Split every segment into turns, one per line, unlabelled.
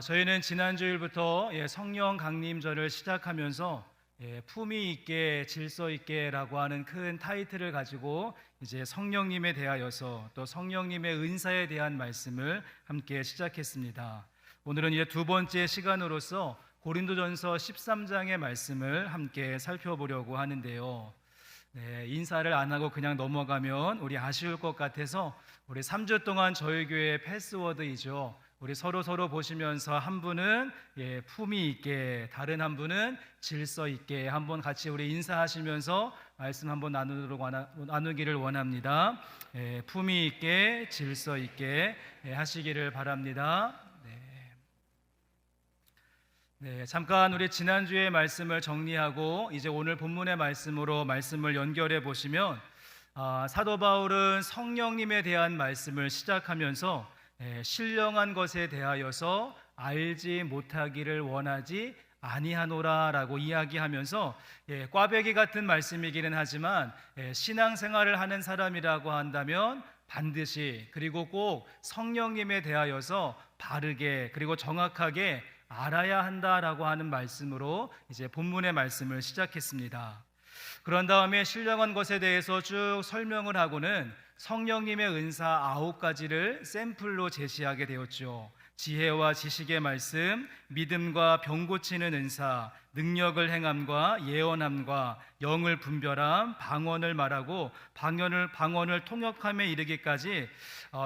저희는 지난주일부터 성령 강림절을 시작하면서 품위 있게 질서 있게라고 하는 큰 타이틀을 가지고 이제 성령님에 대하여서 또 성령님의 은사에 대한 말씀을 함께 시작했습니다. 오늘은 이제 두 번째 시간으로서 고린도전서 13장의 말씀을 함께 살펴보려고 하는데요. 인사를 안 하고 그냥 넘어가면 우리 아쉬울 것 같아서 우리 3주 동안 저희 교회의 패스워드이죠. 우리 서로 보시면서 한 분은 품위 있게, 다른 한 분은 질서 있게 한번 같이 우리 인사하시면서 말씀 한번 나누기를 원합니다. 품위 있게, 질서 있게 하시기를 바랍니다. 잠깐 우리 지난주의 말씀을 정리하고 이제 오늘 본문의 말씀으로 말씀을 연결해 보시면 사도 바울은 성령님에 대한 말씀을 시작하면서 신령한 것에 대하여서 알지 못하기를 원하지 아니하노라라고 이야기하면서 꽈배기 같은 말씀이기는 하지만 신앙생활을 하는 사람이라고 한다면 반드시 그리고 꼭 성령님에 대하여서 바르게 그리고 정확하게 알아야 한다라고 하는 말씀으로 이제 본문의 말씀을 시작했습니다. 그런 다음에 신령한 것에 대해서 쭉 설명을 하고는 성령님의 은사 9가지를 샘플로 제시하게 되었죠. 지혜와 지식의 말씀, 믿음과 병 고치는 은사, 능력을 행함과 예언함과 영을 분별함, 방언을 말하고 방언을 통역함에 이르기까지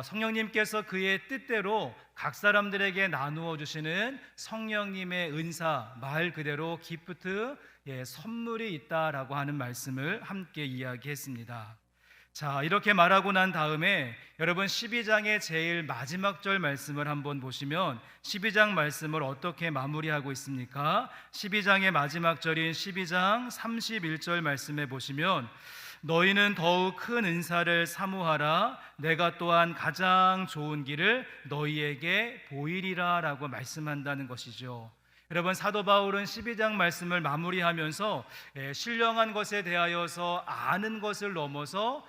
성령님께서 그의 뜻대로 각 사람들에게 나누어 주시는 성령님의 은사, 말 그대로 기프트, 선물이 있다라고 하는 말씀을 함께 이야기했습니다. 자, 이렇게 말하고 난 다음에 여러분 12장의 제일 마지막 절 말씀을 한번 보시면 12장 말씀을 어떻게 마무리하고 있습니까? 12장의 마지막 절인 12장 31절 말씀에 보시면 너희는 더욱 큰 은사를 사모하라 내가 또한 가장 좋은 길을 너희에게 보이리라 라고 말씀한다는 것이죠. 여러분 사도 바울은 12장 말씀을 마무리하면서 신령한 것에 대하여서 아는 것을 넘어서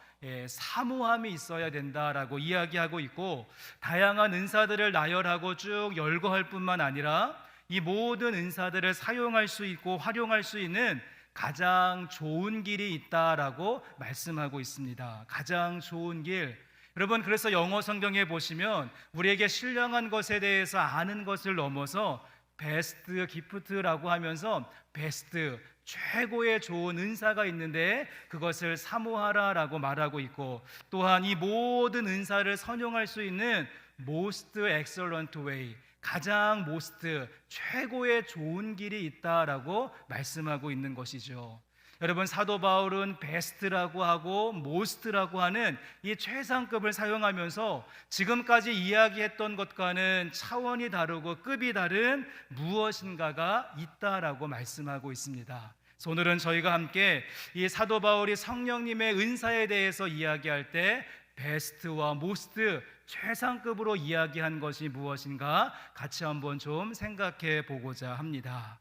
사모함이 있어야 된다라고 이야기하고 있고, 다양한 은사들을 나열하고 쭉 열거할 뿐만 아니라 이 모든 은사들을 사용할 수 있고 활용할 수 있는 가장 좋은 길이 있다라고 말씀하고 있습니다. 가장 좋은 길. 여러분 그래서 영어 성경에 보시면 우리에게 신령한 것에 대해서 아는 것을 넘어서 베스트 기프트라고 하면서 베스트 최고의 좋은 은사가 있는데 그것을 사모하라라고 말하고 있고, 또한 이 모든 은사를 선용할 수 있는 most excellent way, 가장 most 최고의 좋은 길이 있다라고 말씀하고 있는 것이죠. 여러분 사도 바울은 베스트라고 하고 모스트라고 하는 이 최상급을 사용하면서 지금까지 이야기했던 것과는 차원이 다르고 급이 다른 무엇인가가 있다라고 말씀하고 있습니다. 그래서 오늘은 저희가 함께 이 사도 바울이 성령님의 은사에 대해서 이야기할 때 베스트와 모스트 최상급으로 이야기한 것이 무엇인가 같이 한번 좀 생각해 보고자 합니다.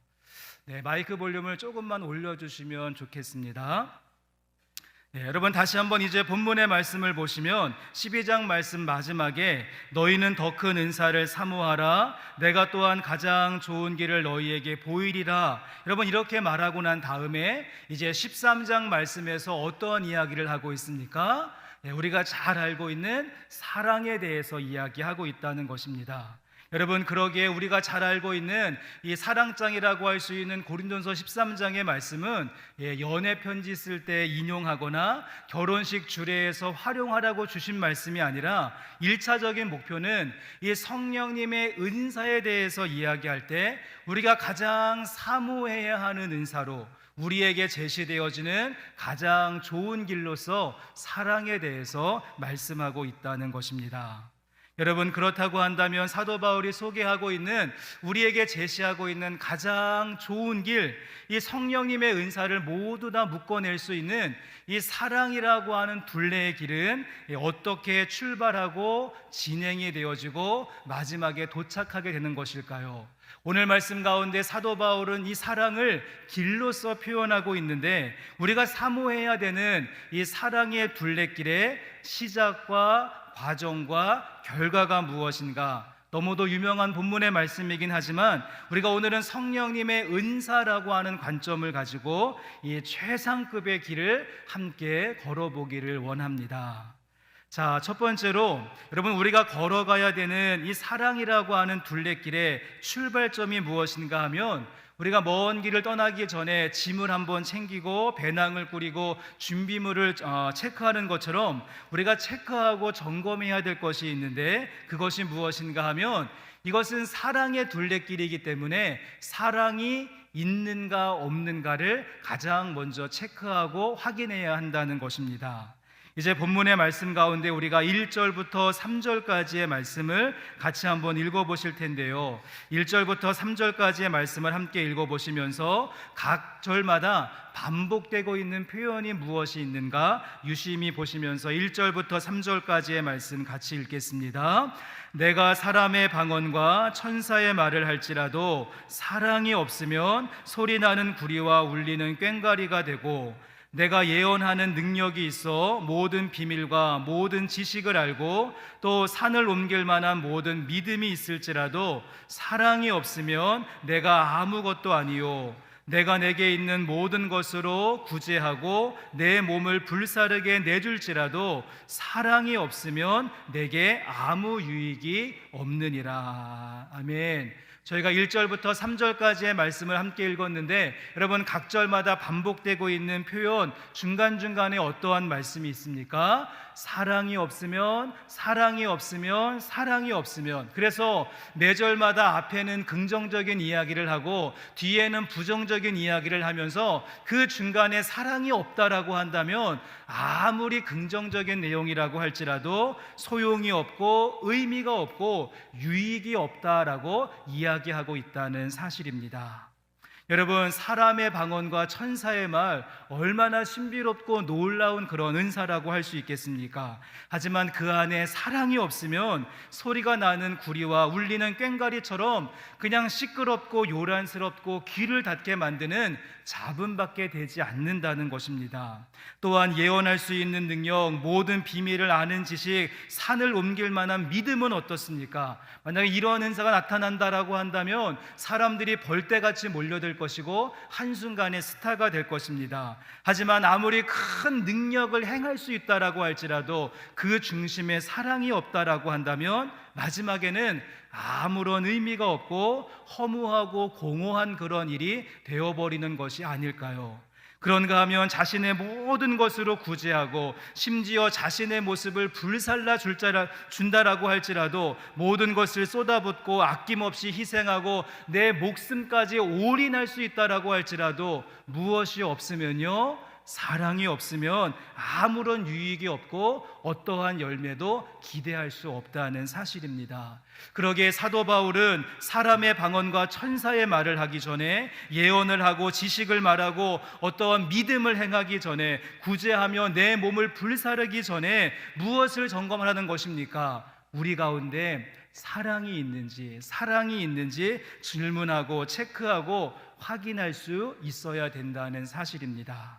마이크 볼륨을 조금만 올려주시면 좋겠습니다. 여러분 다시 한번 이제 본문의 말씀을 보시면 12장 말씀 마지막에 너희는 더 큰 은사를 사모하라 내가 또한 가장 좋은 길을 너희에게 보이리라, 여러분 이렇게 말하고 난 다음에 이제 13장 말씀에서 어떤 이야기를 하고 있습니까? 우리가 잘 알고 있는 사랑에 대해서 이야기하고 있다는 것입니다. 여러분 그러기에 우리가 잘 알고 있는 이 사랑장이라고 할 수 있는 고린도전서 13장의 말씀은 연애 편지 쓸 때 인용하거나 결혼식 주례에서 활용하라고 주신 말씀이 아니라 1차적인 목표는 이 성령님의 은사에 대해서 이야기할 때 우리가 가장 사모해야 하는 은사로 우리에게 제시되어지는 가장 좋은 길로서 사랑에 대해서 말씀하고 있다는 것입니다. 여러분 그렇다고 한다면 사도 바울이 소개하고 있는 우리에게 제시하고 있는 가장 좋은 길, 이 성령님의 은사를 모두 다 묶어낼 수 있는 이 사랑이라고 하는 둘레의 길은 어떻게 출발하고 진행이 되어지고 마지막에 도착하게 되는 것일까요? 오늘 말씀 가운데 사도 바울은 이 사랑을 길로서 표현하고 있는데 우리가 사모해야 되는 이 사랑의 둘레길의 시작과 과정과 결과가 무엇인가, 너무도 유명한 본문의 말씀이긴 하지만 우리가 오늘은 성령님의 은사라고 하는 관점을 가지고 이 최상급의 길을 함께 걸어보기를 원합니다. 자, 첫 번째로 여러분, 우리가 걸어가야 되는 이 사랑이라고 하는 둘레길의 출발점이 무엇인가 하면, 우리가 먼 길을 떠나기 전에 짐을 한번 챙기고 배낭을 꾸리고 준비물을 체크하는 것처럼 우리가 체크하고 점검해야 될 것이 있는데, 그것이 무엇인가 하면 이것은 사랑의 둘레길이기 때문에 사랑이 있는가 없는가를 가장 먼저 체크하고 확인해야 한다는 것입니다. 이제 본문의 말씀 가운데 우리가 1절부터 3절까지의 말씀을 같이 한번 읽어보실 텐데요, 1절부터 3절까지의 말씀을 함께 읽어보시면서 각 절마다 반복되고 있는 표현이 무엇이 있는가 유심히 보시면서 1절부터 3절까지의 말씀 같이 읽겠습니다. 내가 사람의 방언과 천사의 말을 할지라도 사랑이 없으면 소리나는 구리와 울리는 꽹과리가 되고, 내가 예언하는 능력이 있어 모든 비밀과 모든 지식을 알고 또 산을 옮길 만한 모든 믿음이 있을지라도 사랑이 없으면 내가 아무것도 아니요, 내가 내게 있는 모든 것으로 구제하고 내 몸을 불사르게 내줄지라도 사랑이 없으면 내게 아무 유익이 없느니라. 아멘. 저희가 1절부터 3절까지의 말씀을 함께 읽었는데, 여러분, 각 절마다 반복되고 있는 표현 중간중간에 어떠한 말씀이 있습니까? 사랑이 없으면, 사랑이 없으면, 사랑이 없으면. 그래서 매 절마다 앞에는 긍정적인 이야기를 하고 뒤에는 부정적인 이야기를 하면서 그 중간에 사랑이 없다라고 한다면 아무리 긍정적인 내용이라고 할지라도 소용이 없고 의미가 없고 유익이 없다라고 이야기하고 있다는 사실입니다. 여러분, 사람의 방언과 천사의 말, 얼마나 신비롭고 놀라운 그런 은사라고 할 수 있겠습니까? 하지만 그 안에 사랑이 없으면 소리가 나는 구리와 울리는 꽹과리처럼 그냥 시끄럽고 요란스럽고 귀를 닫게 만드는 잡음밖에 되지 않는다는 것입니다. 또한 예언할 수 있는 능력, 모든 비밀을 아는 지식, 산을 옮길 만한 믿음은 어떻습니까? 만약에 이러한 은사가 나타난다라고 한다면 사람들이 벌떼같이 몰려들 것이고 한순간에 스타가 될 것입니다. 하지만 아무리 큰 능력을 행할 수 있다라고 할지라도 그 중심에 사랑이 없다라고 한다면 마지막에는 아무런 의미가 없고 허무하고 공허한 그런 일이 되어버리는 것이 아닐까요? 그런가 하면 자신의 모든 것으로 구제하고 심지어 자신의 모습을 불살라 준다라고 할지라도 모든 것을 쏟아붓고 아낌없이 희생하고 내 목숨까지 올인할 수 있다라고 할지라도 무엇이 없으면요, 사랑이 없으면 아무런 유익이 없고 어떠한 열매도 기대할 수 없다는 사실입니다. 그러기에 사도 바울은 사람의 방언과 천사의 말을 하기 전에, 예언을 하고 지식을 말하고 어떠한 믿음을 행하기 전에, 구제하며 내 몸을 불사르기 전에 무엇을 점검하는 것입니까? 우리 가운데 사랑이 있는지 질문하고 체크하고 확인할 수 있어야 된다는 사실입니다.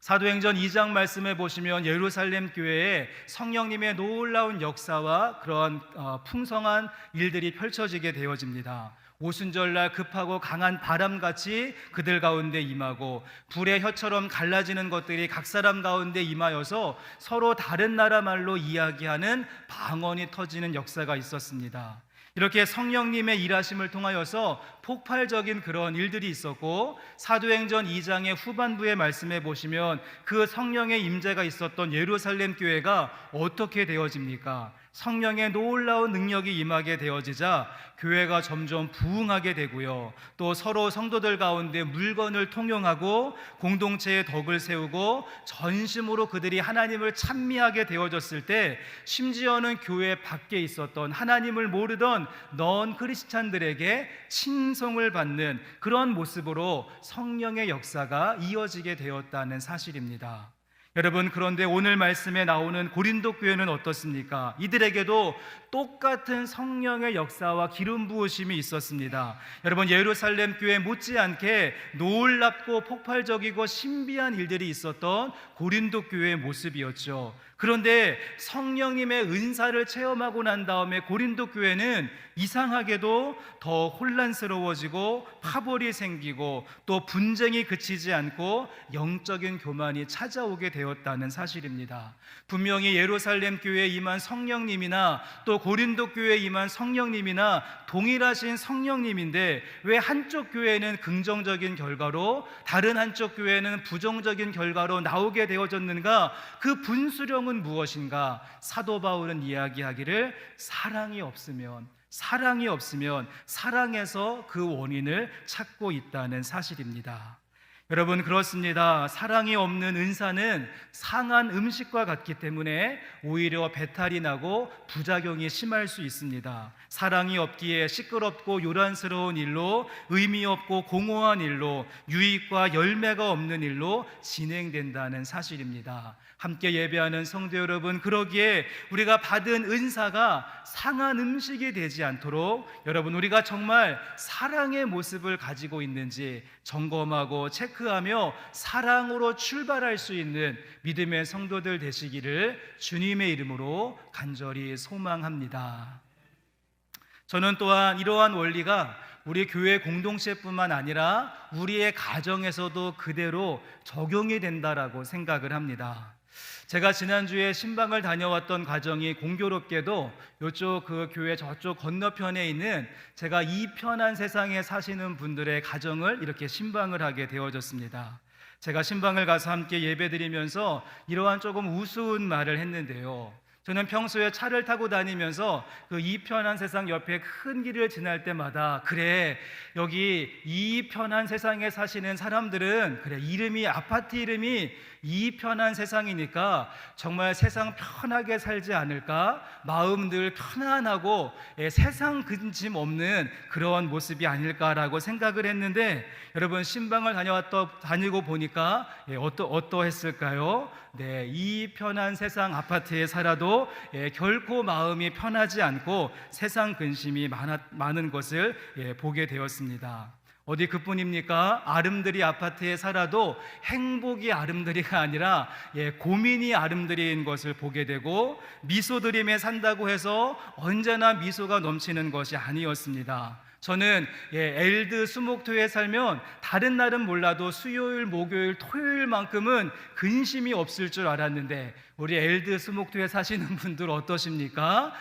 사도행전 2장 말씀에 보시면 예루살렘 교회에 성령님의 놀라운 역사와 그런 풍성한 일들이 펼쳐지게 되어집니다. 오순절날 급하고 강한 바람같이 그들 가운데 임하고 불의 혀처럼 갈라지는 것들이 각 사람 가운데 임하여서 서로 다른 나라 말로 이야기하는 방언이 터지는 역사가 있었습니다. 이렇게 성령님의 일하심을 통하여서 폭발적인 그런 일들이 있었고, 사도행전 2장의 후반부의 말씀에 보시면 그 성령의 임재가 있었던 예루살렘 교회가 어떻게 되어집니까? 성령의 놀라운 능력이 임하게 되어지자 교회가 점점 부흥하게 되고요, 또 서로 성도들 가운데 물건을 통용하고 공동체의 덕을 세우고 전심으로 그들이 하나님을 찬미하게 되어졌을 때, 심지어는 교회 밖에 있었던 하나님을 모르던 넌 크리스찬들에게 칭송을 받는 그런 모습으로 성령의 역사가 이어지게 되었다는 사실입니다. 여러분, 그런데 오늘 말씀에 나오는 고린도 교회는 어떻습니까? 이들에게도 똑같은 성령의 역사와 기름 부으심이 있었습니다. 여러분, 예루살렘 교회 못지않게 놀랍고 폭발적이고 신비한 일들이 있었던 고린도 교회의 모습이었죠. 그런데 성령님의 은사를 체험하고 난 다음에 고린도 교회는 이상하게도 더 혼란스러워지고 파벌이 생기고 또 분쟁이 그치지 않고 영적인 교만이 찾아오게 되었다는 사실입니다. 분명히 예루살렘 교회에 임한 성령님이나 또 고린도 교회에 임한 성령님이나 동일하신 성령님인데 왜 한쪽 교회는 긍정적인 결과로 다른 한쪽 교회는 부정적인 결과로 나오게 되어졌는가? 그 분수령은 무엇인가? 사도 바울은 이야기하기를 사랑이 없으면 사랑에서 그 원인을 찾고 있다는 사실입니다. 여러분, 그렇습니다. 사랑이 없는 은사는 상한 음식과 같기 때문에 오히려 배탈이 나고 부작용이 심할 수 있습니다. 사랑이 없기에 시끄럽고 요란스러운 일로, 의미 없고 공허한 일로, 유익과 열매가 없는 일로 진행된다는 사실입니다. 함께 예배하는 성도 여러분, 그러기에 우리가 받은 은사가 상한 음식이 되지 않도록 여러분, 우리가 정말 사랑의 모습을 가지고 있는지 점검하고 체크하며 사랑으로 출발할 수 있는 믿음의 성도들 되시기를 주님의 이름으로 간절히 소망합니다. 저는 또한 이러한 원리가 우리 교회 공동체뿐만 아니라 우리의 가정에서도 그대로 적용이 된다라고 생각을 합니다. 제가 지난주에 신방을 다녀왔던 가정이 공교롭게도 이쪽 그 교회 저쪽 건너편에 있는 제가 이 편한 세상에 사시는 분들의 가정을 이렇게 신방을 하게 되어졌습니다. 제가 신방을 가서 함께 예배드리면서 이러한 조금 우스운 말을 했는데요. 저는 평소에 차를 타고 다니면서 그 이 편한 세상 옆에 큰 길을 지날 때마다 그래, 여기 이 편한 세상에 사시는 사람들은 그래, 아파트 이름이 이 편한 세상이니까 정말 세상 편하게 살지 않을까? 마음 늘 편안하고 세상 근심 없는 그런 모습이 아닐까라고 생각을 했는데, 여러분, 신방을 다니고 보니까 어떠했을까요? 네, 이 편한 세상 아파트에 살아도 결코 마음이 편하지 않고 세상 근심이 많은 것을 보게 되었습니다. 어디 그뿐입니까? 아름드리 아파트에 살아도 행복이 아름드리가 아니라 고민이 아름드리인 것을 보게 되고, 미소드림에 산다고 해서 언제나 미소가 넘치는 것이 아니었습니다. 저는 엘드 수목토에 살면 다른 날은 몰라도 수요일, 목요일, 토요일만큼은 근심이 없을 줄 알았는데 우리 엘드 수목토에 사시는 분들 어떠십니까?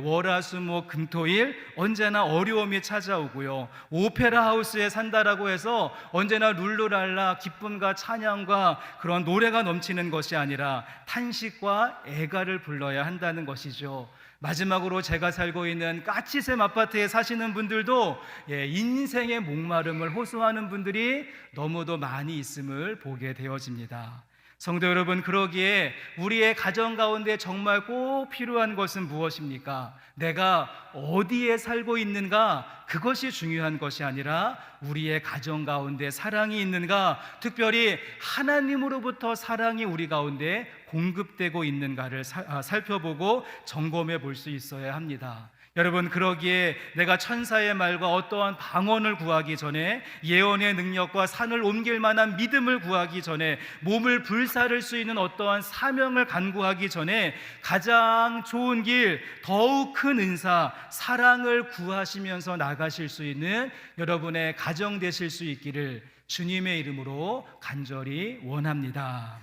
월화수목 금토일 언제나 어려움이 찾아오고요. 오페라 하우스에 산다라고 해서 언제나 룰루랄라 기쁨과 찬양과 그런 노래가 넘치는 것이 아니라 탄식과 애가를 불러야 한다는 것이죠. 마지막으로 제가 살고 있는 까치샘 아파트에 사시는 분들도 인생의 목마름을 호소하는 분들이 너무도 많이 있음을 보게 되어집니다. 성도 여러분, 그러기에 우리의 가정 가운데 정말 꼭 필요한 것은 무엇입니까? 내가 어디에 살고 있는가? 그것이 중요한 것이 아니라 우리의 가정 가운데 사랑이 있는가? 특별히 하나님으로부터 사랑이 우리 가운데 공급되고 있는가를 살펴보고 점검해 볼 수 있어야 합니다. 여러분, 그러기에 내가 천사의 말과 어떠한 방언을 구하기 전에, 예언의 능력과 산을 옮길 만한 믿음을 구하기 전에, 몸을 불사를 수 있는 어떠한 사명을 간구하기 전에 가장 좋은 길, 더욱 큰 은사, 사랑을 구하시면서 나가실 수 있는 여러분의 가정 되실 수 있기를 주님의 이름으로 간절히 원합니다.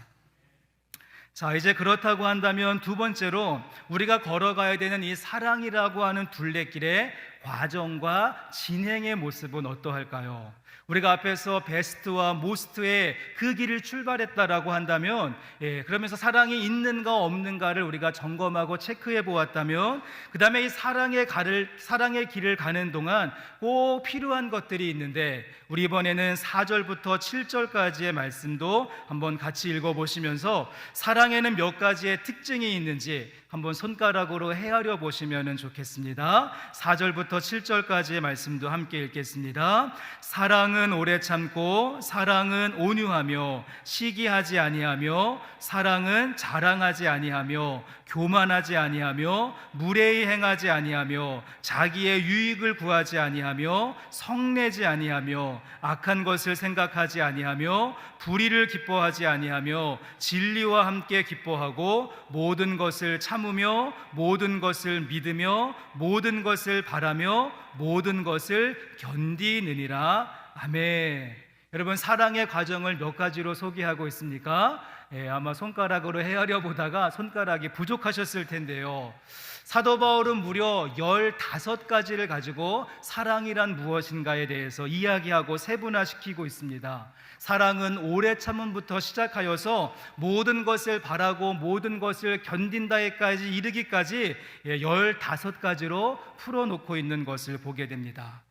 자, 이제 그렇다고 한다면 두 번째로 우리가 걸어가야 되는 이 사랑이라고 하는 둘레길의 과정과 진행의 모습은 어떠할까요? 우리가 앞에서 베스트와 모스트의 그 길을 출발했다라고 한다면, 그러면서 사랑이 있는가 없는가를 우리가 점검하고 체크해 보았다면, 그 다음에 이 사랑의 길을 가는 동안 꼭 필요한 것들이 있는데, 우리 이번에는 4절부터 7절까지의 말씀도 한번 같이 읽어보시면서 사랑에는 몇 가지의 특징이 있는지, 한번 손가락으로 헤아려 보시면 좋겠습니다. 4절부터 7절까지의 말씀도 함께 읽겠습니다. 사랑은 오래 참고 사랑은 온유하며 시기하지 아니하며 사랑은 자랑하지 아니하며 교만하지 아니하며 무례히 행하지 아니하며 자기의 유익을 구하지 아니하며 성내지 아니하며 악한 것을 생각하지 아니하며 불의를 기뻐하지 아니하며 진리와 함께 기뻐하고 모든 것을 참으며 모든 것을 믿으며 모든 것을 바라며 모든 것을 견디느니라. 아멘. 여러분, 사랑의 과정을 몇 가지로 소개하고 있습니까? 아마 손가락으로 헤아려 보다가 손가락이 부족하셨을 텐데요. 사도 바울은 무려 15가지를 가지고 사랑이란 무엇인가에 대해서 이야기하고 세분화시키고 있습니다. 사랑은 오래 참음부터 시작하여서 모든 것을 바라고 모든 것을 견딘다에까지 이르기까지 15가지로 풀어놓고 있는 것을 보게 됩니다.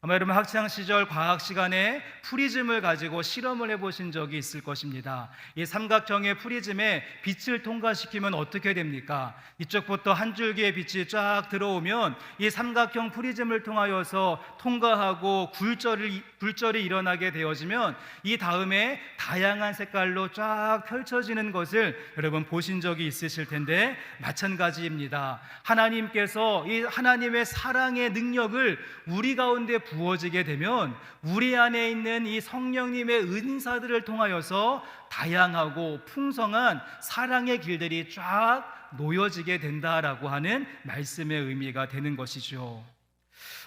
아마 여러분 학창시절 과학 시간에 프리즘을 가지고 실험을 해보신 적이 있을 것입니다. 이 삼각형의 프리즘에 빛을 통과시키면 어떻게 됩니까? 이쪽부터 한 줄기의 빛이 쫙 들어오면 이 삼각형 프리즘을 통하여서 통과하고 굴절이 일어나게 되어지면 이 다음에 다양한 색깔로 쫙 펼쳐지는 것을 여러분 보신 적이 있으실 텐데, 마찬가지입니다. 하나님께서 이 하나님의 사랑의 능력을 우리 가운데 부어지게 되면 우리 안에 있는 이 성령님의 은사들을 통하여서 다양하고 풍성한 사랑의 길들이 쫙 놓여지게 된다라고 하는 말씀의 의미가 되는 것이죠.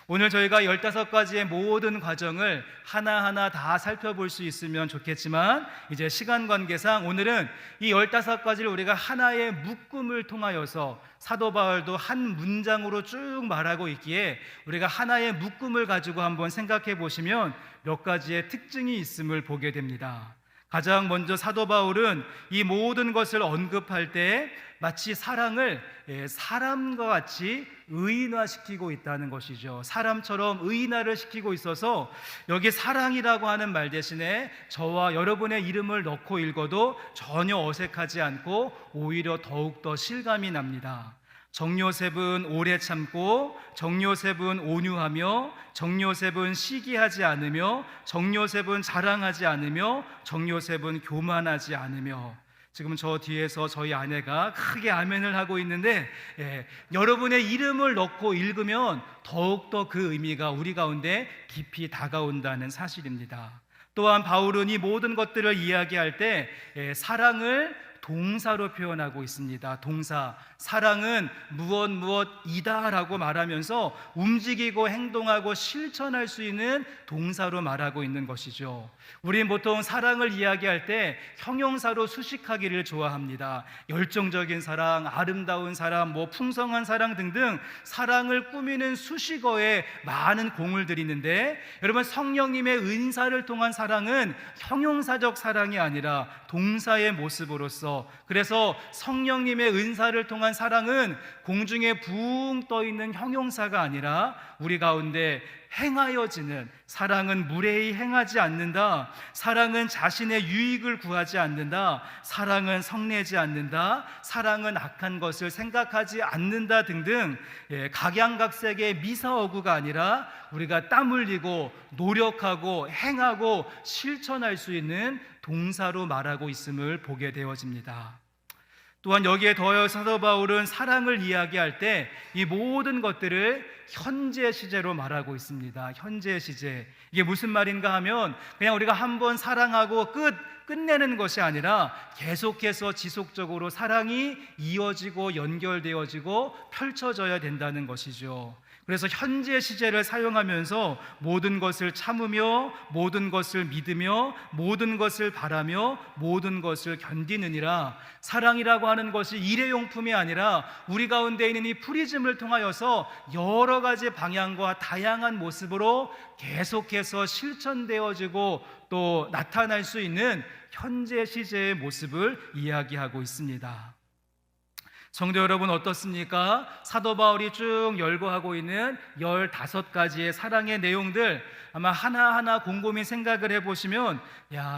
오늘 저희가 15가지의 모든 과정을 하나하나 다 살펴볼 수 있으면 좋겠지만, 이제 시간 관계상 오늘은 이 15가지를 우리가 하나의 묶음을 통하여서, 사도 바울도 한 문장으로 쭉 말하고 있기에 우리가 하나의 묶음을 가지고 한번 생각해 보시면 몇 가지의 특징이 있음을 보게 됩니다. 가장 먼저 사도 바울은 이 모든 것을 언급할 때 마치 사랑을 사람과 같이 의인화시키고 있다는 것이죠. 사람처럼 의인화를 시키고 있어서 여기 사랑이라고 하는 말 대신에 저와 여러분의 이름을 넣고 읽어도 전혀 어색하지 않고 오히려 더욱더 실감이 납니다. 정요셉은 오래 참고, 정요셉은 온유하며, 정요셉은 시기하지 않으며, 정요셉은 자랑하지 않으며, 정요셉은 교만하지 않으며. 지금 저 뒤에서 저희 아내가 크게 아멘을 하고 있는데, 여러분의 이름을 넣고 읽으면 더욱더 그 의미가 우리 가운데 깊이 다가온다는 사실입니다. 또한 바울은 이 모든 것들을 이야기할 때 사랑을 동사로 표현하고 있습니다. 동사. 사랑은 무엇이다 라고 말하면서 움직이고 행동하고 실천할 수 있는 동사로 말하고 있는 것이죠. 우리는 보통 사랑을 이야기할 때 형용사로 수식하기를 좋아합니다. 열정적인 사랑, 아름다운 사랑, 풍성한 사랑 등등 사랑을 꾸미는 수식어에 많은 공을 들이는데, 여러분, 성령님의 은사를 통한 사랑은 형용사적 사랑이 아니라 동사의 모습으로서, 그래서 성령님의 은사를 통한 사랑은 공중에 붕 떠 있는 형용사가 아니라 우리 가운데 행하여지는, 사랑은 무례히 행하지 않는다, 사랑은 자신의 유익을 구하지 않는다, 사랑은 성내지 않는다, 사랑은 악한 것을 생각하지 않는다 등등 각양각색의 미사어구가 아니라 우리가 땀 흘리고 노력하고 행하고 실천할 수 있는 동사로 말하고 있음을 보게 되어집니다. 또한 여기에 더하여 사도 바울은 사랑을 이야기할 때 이 모든 것들을 현재 시제로 말하고 있습니다. 현재 시제. 이게 무슨 말인가 하면 그냥 우리가 한번 사랑하고 끝내는 것이 아니라 계속해서 지속적으로 사랑이 이어지고 연결되어지고 펼쳐져야 된다는 것이죠. 그래서 현재 시제를 사용하면서 모든 것을 참으며 모든 것을 믿으며 모든 것을 바라며 모든 것을 견디느니라. 사랑이라고 하는 것이 일회용품이 아니라 우리 가운데 있는 이 프리즘을 통하여서 여러 가지 방향과 다양한 모습으로 계속해서 실천되어지고 또 나타날 수 있는 현재 시제의 모습을 이야기하고 있습니다. 성도 여러분 어떻습니까? 사도 바울이 쭉 열거하고 있는 15가지의 사랑의 내용들 아마 하나하나 곰곰이 생각을 해보시면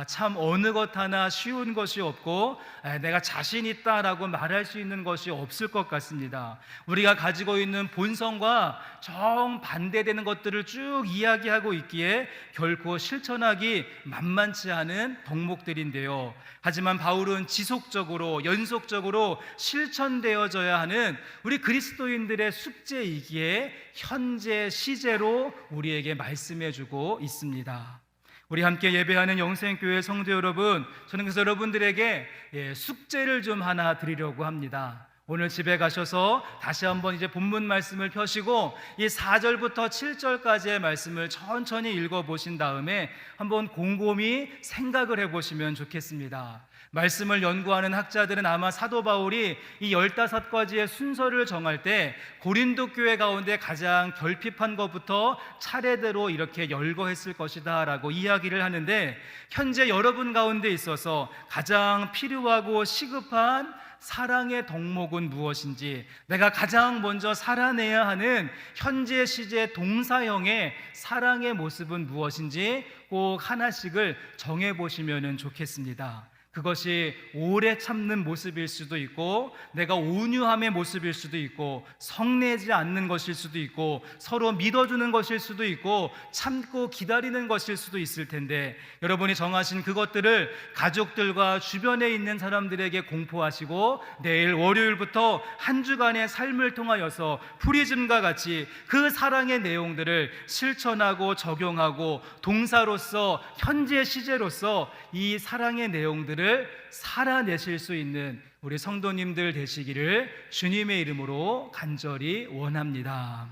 참 어느 것 하나 쉬운 것이 없고 내가 자신 있다라고 말할 수 있는 것이 없을 것 같습니다. 우리가 가지고 있는 본성과 정반대되는 것들을 쭉 이야기하고 있기에 결코 실천하기 만만치 않은 덕목들인데요. 하지만 바울은 지속적으로 연속적으로 실천되어져야 하는 우리 그리스도인들의 숙제이기에 현재 시제로 우리에게 말씀해 주고 있습니다. 우리 함께 예배하는 영생교회 성도 여러분, 저는 그래서 여러분들에게 숙제를 좀 하나 드리려고 합니다. 오늘 집에 가셔서 다시 한번 이제 본문 말씀을 펴시고 이 4절부터 7절까지의 말씀을 천천히 읽어보신 다음에 한번 곰곰이 생각을 해보시면 좋겠습니다. 말씀을 연구하는 학자들은 아마 사도 바울이 이 15가지의 순서를 정할 때 고린도 교회 가운데 가장 결핍한 것부터 차례대로 이렇게 열거했을 것이다 라고 이야기를 하는데, 현재 여러분 가운데 있어서 가장 필요하고 시급한 사랑의 덕목은 무엇인지, 내가 가장 먼저 살아내야 하는 현재 시제 동사형의 사랑의 모습은 무엇인지 꼭 하나씩을 정해보시면 좋겠습니다. 그것이 오래 참는 모습일 수도 있고, 내가 온유함의 모습일 수도 있고, 성내지 않는 것일 수도 있고, 서로 믿어주는 것일 수도 있고, 참고 기다리는 것일 수도 있을 텐데, 여러분이 정하신 그것들을 가족들과 주변에 있는 사람들에게 공포하시고 내일 월요일부터 한 주간의 삶을 통하여서 프리즘과 같이 그 사랑의 내용들을 실천하고 적용하고 동사로서 현재 시제로서 이 사랑의 내용들을 살아내실 수 있는 우리 성도님들 되시기를 주님의 이름으로 간절히 원합니다.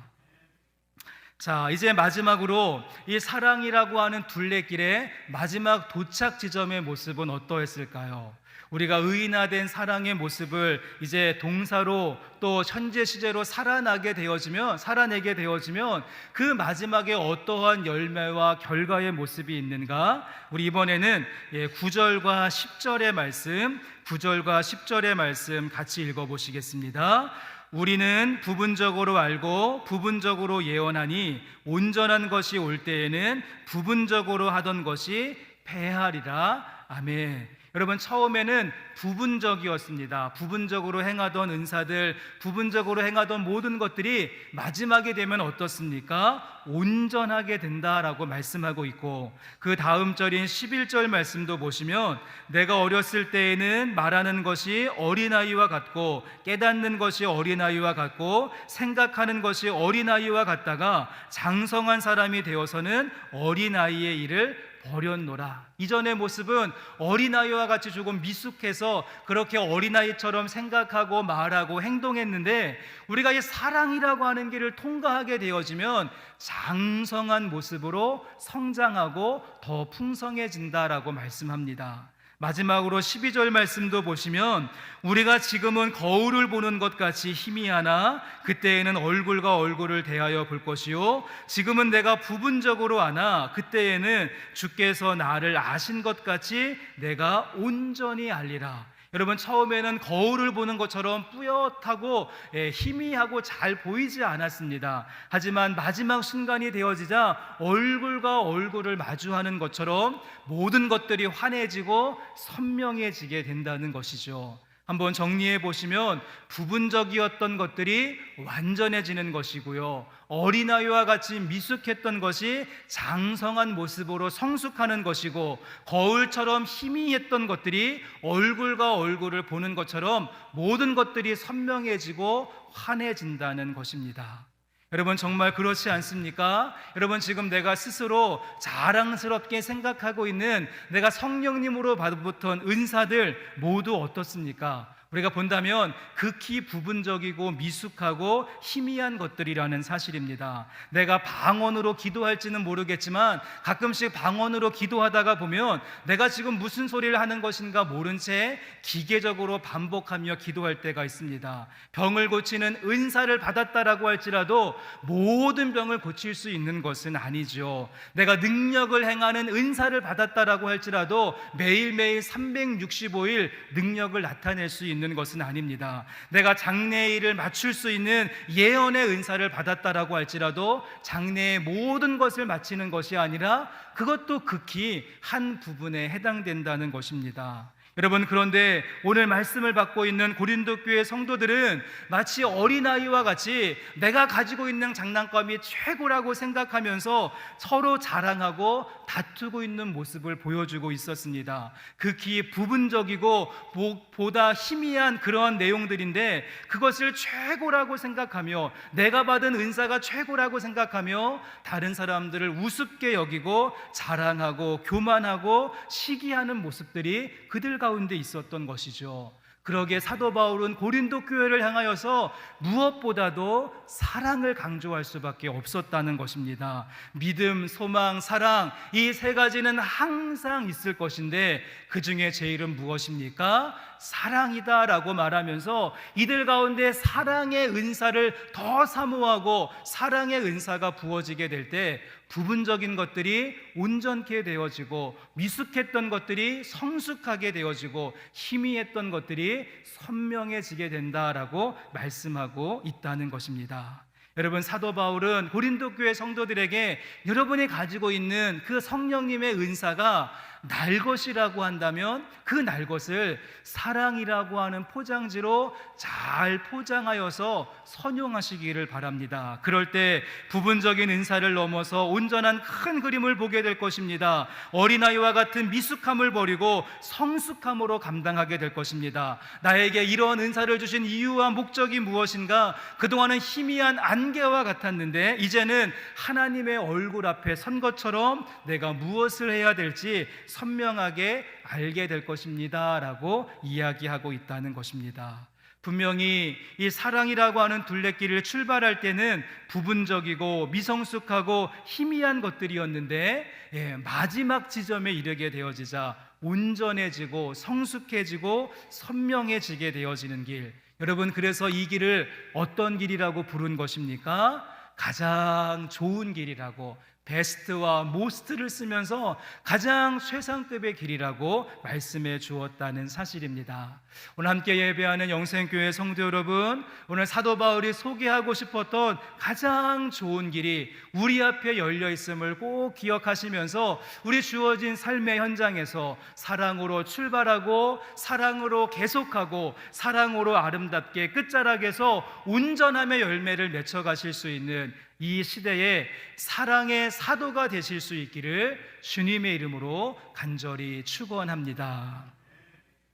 자, 이제 마지막으로 이 사랑이라고 하는 둘레길의 마지막 도착 지점의 모습은 어떠했을까요? 우리가 의인화된 사랑의 모습을 이제 동사로 또 현재 시제로 살아내게 되어지면 그 마지막에 어떠한 열매와 결과의 모습이 있는가? 우리 이번에는 9절과 10절의 말씀 같이 읽어보시겠습니다. 우리는 부분적으로 알고 부분적으로 예언하니 온전한 것이 올 때에는 부분적으로 하던 것이 패하리라. 아멘. 여러분, 처음에는 부분적이었습니다. 부분적으로 행하던 은사들, 부분적으로 행하던 모든 것들이 마지막에 되면 어떻습니까? 온전하게 된다라고 말씀하고 있고, 그 다음 절인 11절 말씀도 보시면 내가 어렸을 때에는 말하는 것이 어린아이와 같고 깨닫는 것이 어린아이와 같고 생각하는 것이 어린아이와 같다가 장성한 사람이 되어서는 어린아이의 일을 버렸노라. 이전의 모습은 어린아이와 같이 조금 미숙해서 그렇게 어린아이처럼 생각하고 말하고 행동했는데, 우리가 이 사랑이라고 하는 길을 통과하게 되어지면 장성한 모습으로 성장하고 더 풍성해진다라고 말씀합니다. 마지막으로 12절 말씀도 보시면 우리가 지금은 거울을 보는 것 같이 희미하나 그때에는 얼굴과 얼굴을 대하여 볼 것이요 지금은 내가 부분적으로 아나 그때에는 주께서 나를 아신 것 같이 내가 온전히 알리라. 여러분, 처음에는 거울을 보는 것처럼 뿌옇하고 희미하고 잘 보이지 않았습니다. 하지만 마지막 순간이 되어지자 얼굴과 얼굴을 마주하는 것처럼 모든 것들이 환해지고 선명해지게 된다는 것이죠. 한번 정리해 보시면 부분적이었던 것들이 완전해지는 것이고요, 어린아이와 같이 미숙했던 것이 장성한 모습으로 성숙하는 것이고, 거울처럼 희미했던 것들이 얼굴과 얼굴을 보는 것처럼 모든 것들이 선명해지고 환해진다는 것입니다. 여러분, 정말 그렇지 않습니까? 여러분, 지금 내가 스스로 자랑스럽게 생각하고 있는 내가 성령님으로 받은 은사들 모두 어떻습니까? 우리가 본다면 극히 부분적이고 미숙하고 희미한 것들이라는 사실입니다. 내가 방언으로 기도할지는 모르겠지만 가끔씩 방언으로 기도하다가 보면 내가 지금 무슨 소리를 하는 것인가 모른 채 기계적으로 반복하며 기도할 때가 있습니다. 병을 고치는 은사를 받았다라고 할지라도 모든 병을 고칠 수 있는 것은 아니죠. 내가 능력을 행하는 은사를 받았다라고 할지라도 매일매일 365일 능력을 나타낼 수 있는 있는 것은 아닙니다. 내가 장래의 일을 맞출 수 있는 예언의 은사를 받았다라고 할지라도 장래의 모든 것을 마치는 것이 아니라 그것도 극히 한 부분에 해당된다는 것입니다. 여러분, 그런데 오늘 말씀을 받고 있는 고린도 교회 성도들은 마치 어린아이와 같이 내가 가지고 있는 장난감이 최고라고 생각하면서 서로 자랑하고 다투고 있는 모습을 보여주고 있었습니다. 극히 부분적이고 보다 희미한 그런 내용들인데 그것을 최고라고 생각하며 내가 받은 은사가 최고라고 생각하며 다른 사람들을 우습게 여기고 자랑하고 교만하고 시기하는 모습들이 그들 가운데 있었던 것이죠. 그러기에 사도 바울은 고린도 교회를 향하여서 무엇보다도 사랑을 강조할 수밖에 없었다는 것입니다. 믿음, 소망, 사랑, 이 세 가지는 항상 있을 것인데 그 중에 제일은 무엇입니까? 사랑이다라고 말하면서 이들 가운데 사랑의 은사를 더 사모하고 사랑의 은사가 부어지게 될 때 부분적인 것들이 온전케 되어지고 미숙했던 것들이 성숙하게 되어지고 희미했던 것들이 선명해지게 된다라고 말씀하고 있다는 것입니다. 여러분, 사도 바울은 고린도 교회 성도들에게 여러분이 가지고 있는 그 성령님의 은사가 날 것이라고 한다면 그 날 것을 사랑이라고 하는 포장지로 잘 포장하여서 선용하시기를 바랍니다. 그럴 때 부분적인 은사를 넘어서 온전한 큰 그림을 보게 될 것입니다. 어린아이와 같은 미숙함을 버리고 성숙함으로 감당하게 될 것입니다. 나에게 이러한 은사를 주신 이유와 목적이 무엇인가? 그동안은 희미한 안개와 같았는데 이제는 하나님의 얼굴 앞에 선 것처럼 내가 무엇을 해야 될지 선명하게 알게 될 것입니다 라고 이야기하고 있다는 것입니다. 분명히 이 사랑이라고 하는 둘레길을 출발할 때는 부분적이고 미성숙하고 희미한 것들이었는데 마지막 지점에 이르게 되어지자 온전해지고 성숙해지고 선명해지게 되어지는 길. 여러분, 그래서 이 길을 어떤 길이라고 부른 것입니까? 가장 좋은 길이라고, 베스트와 모스트를 쓰면서 가장 최상급의 길이라고 말씀해 주었다는 사실입니다. 오늘 함께 예배하는 영생교회 성도 여러분, 오늘 사도 바울이 소개하고 싶었던 가장 좋은 길이 우리 앞에 열려 있음을 꼭 기억하시면서 우리 주어진 삶의 현장에서 사랑으로 출발하고 사랑으로 계속하고 사랑으로 아름답게 끝자락에서 온전함의 열매를 맺어가실 수 있는 이 시대에 사랑의 사도가 되실 수 있기를 주님의 이름으로 간절히 축원합니다.